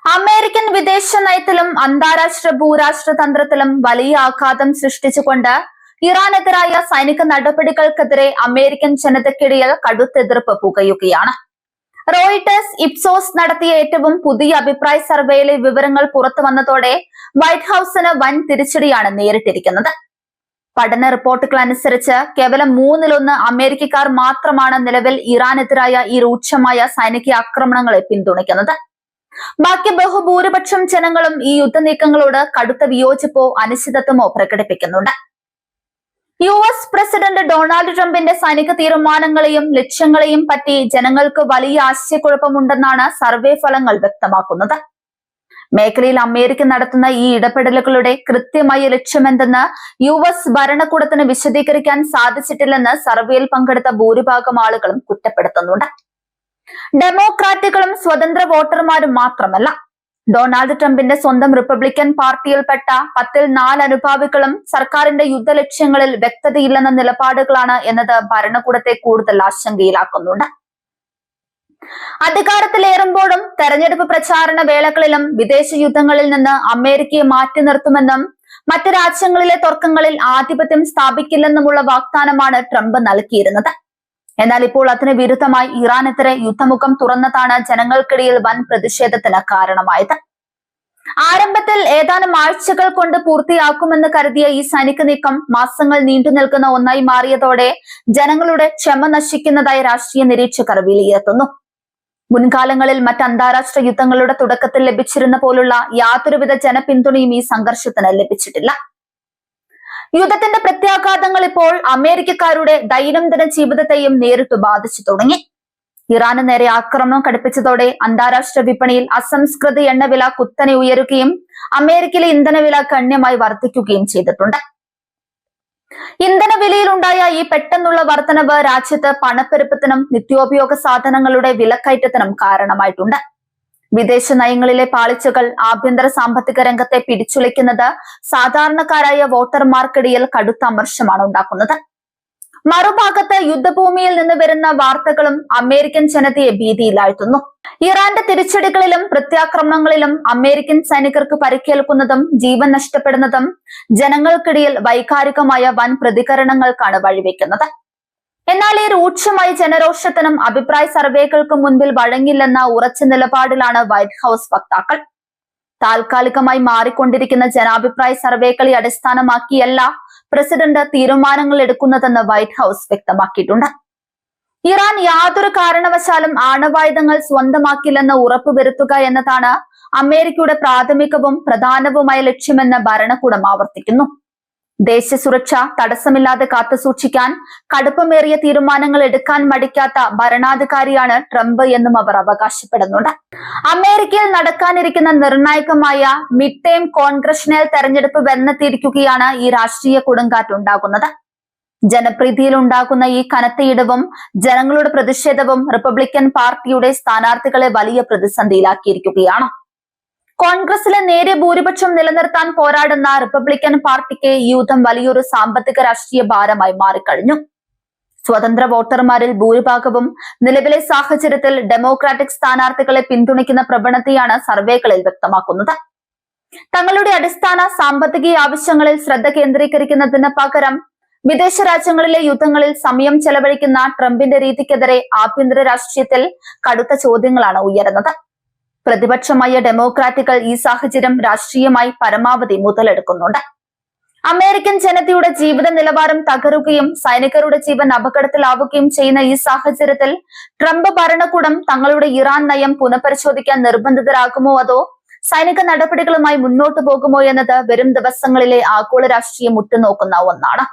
American വിദേശ നയത്തിലും അന്താരാഷ്ട്ര ഭൂരാഷ്ട്ര തന്ത്രത്തിലും വലിയ ആഘാതം സൃഷ്ടിച്ചുകൊണ്ട് ഇറാനെതിരായ സൈനിക നടപടികൾക്കെതിരെ അമേരിക്കൻ ജനതയ്ക്കിടയിൽ കടുത്ത എതിർപ്പ് പുകയുകയാണ്. റോയിട്ടേഴ്സ് ഇപ്സോസ് നടത്തിയ ഏറ്റവും പുതിയ അഭിപ്രായ സർവേയിലെ വിവരങ്ങൾ പുറത്തു വന്നതോടെ വൈറ്റ് ഹൌസിന് വൻ തിരിച്ചടിയാണ് നേരിട്ടിരിക്കുന്നത്. പഠന റിപ്പോർട്ടുകൾ അനുസരിച്ച് കേവലം 1/3 അമേരിക്കക്കാർ മാത്രമാണ് നിലവിൽ ഇറാനെതിരായ ഈ രൂക്ഷമായ സൈനിക ആക്രമണങ്ങളെ പിന്തുണയ്ക്കുന്നത്. ബാക്കി ബഹുഭൂരിപക്ഷം ജനങ്ങളും ഈ യുദ്ധനീക്കങ്ങളോട് കടുത്ത വിയോജിപ്പോ അനിശ്ചിതത്വമോ പ്രകടിപ്പിക്കുന്നുണ്ട്. US പ്രസിഡന്റ് ഡൊണാൾഡ് ട്രംപിന്റെ സൈനിക തീരുമാനങ്ങളെയും ലക്ഷ്യങ്ങളെയും പറ്റി ജനങ്ങൾക്ക് വലിയ ആശയക്കുഴപ്പമുണ്ടെന്നാണ് സർവേ ഫലങ്ങൾ വ്യക്തമാക്കുന്നത്. മേഖലയിൽ അമേരിക്ക നടത്തുന്ന ഈ ഇടപെടലുകളുടെ കൃത്യമായ ലക്ഷ്യമെന്തെന്ന് US ഭരണകൂടത്തിന് വിശദീകരിക്കാൻ സാധിച്ചിട്ടില്ലെന്ന് സർവേയിൽ പങ്കെടുത്ത ഭൂരിഭാഗം ആളുകളും കുറ്റപ്പെടുത്തുന്നുണ്ട്. ഡെമോക്രാറ്റുകളും സ്വതന്ത്ര വോട്ടർമാരും മാത്രമല്ല, ഡൊണാൾഡ് ട്രംപിന്റെ സ്വന്തം റിപ്പബ്ലിക്കൻ പാർട്ടിയിൽപ്പെട്ട 10ൽ 4 അനുഭാവികളും സർക്കാരിന്റെ യുദ്ധലക്ഷ്യങ്ങളിൽ വ്യക്തതയില്ലെന്ന നിലപാടുകളാണ് എന്നത് ഭരണകൂടത്തെ കൂടുതൽ ആശങ്കയിലാക്കുന്നുണ്ട്. അധികാരത്തിലേറുമ്പോഴും തെരഞ്ഞെടുപ്പ് പ്രചാരണ വേളകളിലും വിദേശ യുദ്ധങ്ങളിൽ നിന്ന് അമേരിക്കയെ മാറ്റി നിർത്തുമെന്നും മറ്റ് രാജ്യങ്ങളിലെ തർക്കങ്ങളിൽ ആധിപത്യം സ്ഥാപിക്കില്ലെന്നുമുള്ള വാഗ്ദാനമാണ് ട്രംപ് നൽകിയിരുന്നത്. എന്നാൽ ഇപ്പോൾ അതിന് വിരുദ്ധമായി ഇറാനെതിരെ യുദ്ധമുഖം തുറന്നതാണ് ജനങ്ങൾക്കിടയിൽ വൻ പ്രതിഷേധത്തിന് കാരണമായത്. ആരംഭത്തിൽ ഏതാനും ആഴ്ചകൾ കൊണ്ട് പൂർത്തിയാക്കുമെന്ന് കരുതിയ ഈ സൈനിക നീക്കം മാസങ്ങൾ നീണ്ടു നിൽക്കുന്ന ഒന്നായി മാറിയതോടെ ജനങ്ങളുടെ ക്ഷമ നശിക്കുന്നതായി രാഷ്ട്രീയ നിരീക്ഷകർ വിലയിരുത്തുന്നു. മുൻകാലങ്ങളിൽ മറ്റ് അന്താരാഷ്ട്ര യുദ്ധങ്ങളുടെ തുടക്കത്തിൽ ലഭിച്ചിരുന്ന പോലുള്ള യാതൊരുവിധ ജനപിന്തുണയും ഈ സംഘർഷത്തിന് ലഭിച്ചിട്ടില്ല. യുദ്ധത്തിന്റെ പ്രത്യാഘാതങ്ങൾ ഇപ്പോൾ അമേരിക്കക്കാരുടെ ദൈനംദിന ജീവിതത്തെയും നേരിട്ട് ബാധിച്ചു തുടങ്ങി. ഇറാന് നേരെ ആക്രമണം കടുപ്പിച്ചതോടെ അന്താരാഷ്ട്ര വിപണിയിൽ അസംസ്കൃത എണ്ണവില കുത്തനെ ഉയരുകയും അമേരിക്കയിലെ ഇന്ധനവില ഗണ്യമായി വർദ്ധിക്കുകയും ചെയ്തിട്ടുണ്ട്. ഇന്ധനവിലയിലുണ്ടായ ഈ പെട്ടെന്നുള്ള വർധനവ് രാജ്യത്ത് പണപ്പെരുപ്പത്തിനും നിത്യോപയോഗ സാധനങ്ങളുടെ വിലക്കയറ്റത്തിനും കാരണമായിട്ടുണ്ട്. വിദേശ നയങ്ങളിലെ പാളിച്ചകൾ ആഭ്യന്തര സാമ്പത്തിക രംഗത്തെ പിടിച്ചുലയ്ക്കുന്നത് സാധാരണക്കാരായ വോട്ടർമാർക്കിടയിൽ കടുത്ത അമർഷമാണ് ഉണ്ടാക്കുന്നത്. മറുഭാഗത്ത് യുദ്ധഭൂമിയിൽ നിന്ന് വരുന്ന വാർത്തകളും അമേരിക്കൻ ജനതയെ ഭീതിയിലാഴ്ത്തുന്നു. ഇറാന്റെ തിരിച്ചടികളിലും പ്രത്യാക്രമണങ്ങളിലും അമേരിക്കൻ സൈനികർക്ക് പരിക്കേൽക്കുന്നതും ജീവൻ നഷ്ടപ്പെടുന്നതും ജനങ്ങൾക്കിടയിൽ വൈകാരികമായ വൻ പ്രതികരണങ്ങൾക്കാണ് വഴിവെക്കുന്നത്. എന്നാൽ ഈ രൂക്ഷമായ ജനരോഷത്തിനും അഭിപ്രായ സർവേകൾക്ക് മുൻപിൽ വഴങ്ങില്ലെന്ന ഉറച്ച നിലപാടിലാണ് വൈറ്റ് ഹൌസ് വക്താക്കൾ. താൽക്കാലികമായി മാറിക്കൊണ്ടിരിക്കുന്ന ജനാഭിപ്രായ സർവേകളെ അടിസ്ഥാനമാക്കിയല്ല പ്രസിഡന്റ് തീരുമാനങ്ങൾ എടുക്കുന്നതെന്ന് വൈറ്റ് ഹൌസ് വ്യക്തമാക്കിയിട്ടുണ്ട്. ഇറാൻ യാതൊരു കാരണവശാലും ആണവായുധങ്ങൾ സ്വന്തമാക്കില്ലെന്ന് ഉറപ്പുവരുത്തുക എന്നതാണ് അമേരിക്കയുടെ പ്രാഥമികവും പ്രധാനവുമായ ലക്ഷ്യമെന്ന് ഭരണകൂടം ആവർത്തിക്കുന്നു. ദേശീയ സുരക്ഷ തടസ്സമില്ലാതെ കാത്തുസൂക്ഷിക്കാൻ കടുപ്പമേറിയ തീരുമാനങ്ങൾ എടുക്കാൻ മടിക്കാത്ത ഭരണാധികാരിയാണ് ട്രംപ് എന്നും അവർ അവകാശപ്പെടുന്നുണ്ട്. അമേരിക്കയിൽ നടക്കാനിരിക്കുന്ന നിർണായകമായ മിഡ് ടേം കോൺഗ്രഷണൽ തെരഞ്ഞെടുപ്പ് വന്നെത്തിയിരിക്കുകയാണ് ഈ രാഷ്ട്രീയ കൊടുങ്കാറ്റുണ്ടാകുന്നത്. ജനപ്രീതിയിൽ ഉണ്ടാകുന്ന ഈ കനത്ത ഇടിവും ജനങ്ങളുടെ പ്രതിഷേധവും റിപ്പബ്ലിക്കൻ പാർട്ടിയുടെ സ്ഥാനാർത്ഥികളെ വലിയ പ്രതിസന്ധിയിലാക്കിയിരിക്കുകയാണ്. കോൺഗ്രസിലെ നേരിയ ഭൂരിപക്ഷം നിലനിർത്താൻ പോരാടുന്ന റിപ്പബ്ലിക്കൻ പാർട്ടിക്ക് ഈ യുദ്ധം വലിയൊരു സാമ്പത്തിക രാഷ്ട്രീയ ഭാരമായി മാറിക്കഴിഞ്ഞു. സ്വതന്ത്ര വോട്ടർമാരിൽ ഭൂരിഭാഗവും നിലവിലെ സാഹചര്യത്തിൽ ഡെമോക്രാറ്റിക് സ്ഥാനാർത്ഥികളെ പിന്തുണയ്ക്കുന്ന പ്രവണതയാണ് സർവേകളിൽ വ്യക്തമാക്കുന്നത്. തങ്ങളുടെ അടിസ്ഥാന സാമ്പത്തിക ആവശ്യങ്ങളിൽ ശ്രദ്ധ കേന്ദ്രീകരിക്കുന്നതിന് പകരം വിദേശ രാജ്യങ്ങളിലെ യുദ്ധങ്ങളിൽ സമയം ചെലവഴിക്കുന്ന ട്രംപിന്റെ രീതിക്കെതിരെ ആഭ്യന്തര രാഷ്ട്രീയത്തിൽ കടുത്ത ചോദ്യങ്ങളാണ് ഉയരുന്നത്. പ്രതിപക്ഷമായ ഡെമോക്രാറ്റുകൾ ഈ സാഹചര്യം രാഷ്ട്രീയമായി പരമാവധി മുതലെടുക്കുന്നുണ്ട്. അമേരിക്കൻ ജനതയുടെ ജീവിത നിലവാരം തകരുകയും സൈനികരുടെ ജീവൻ അപകടത്തിലാവുകയും ചെയ്യുന്ന ഈ സാഹചര്യത്തിൽ ട്രംപ് ഭരണകൂടം തങ്ങളുടെ ഇറാൻ നയം പുനഃപരിശോധിക്കാൻ നിർബന്ധിതരാകുമോ അതോ സൈനിക നടപടികളുമായി മുന്നോട്ടു പോകുമോ എന്നത് വരും ദിവസങ്ങളിലെ ആഗോള രാഷ്ട്രീയം ഉറ്റുനോക്കുന്ന ഒന്നാണ്.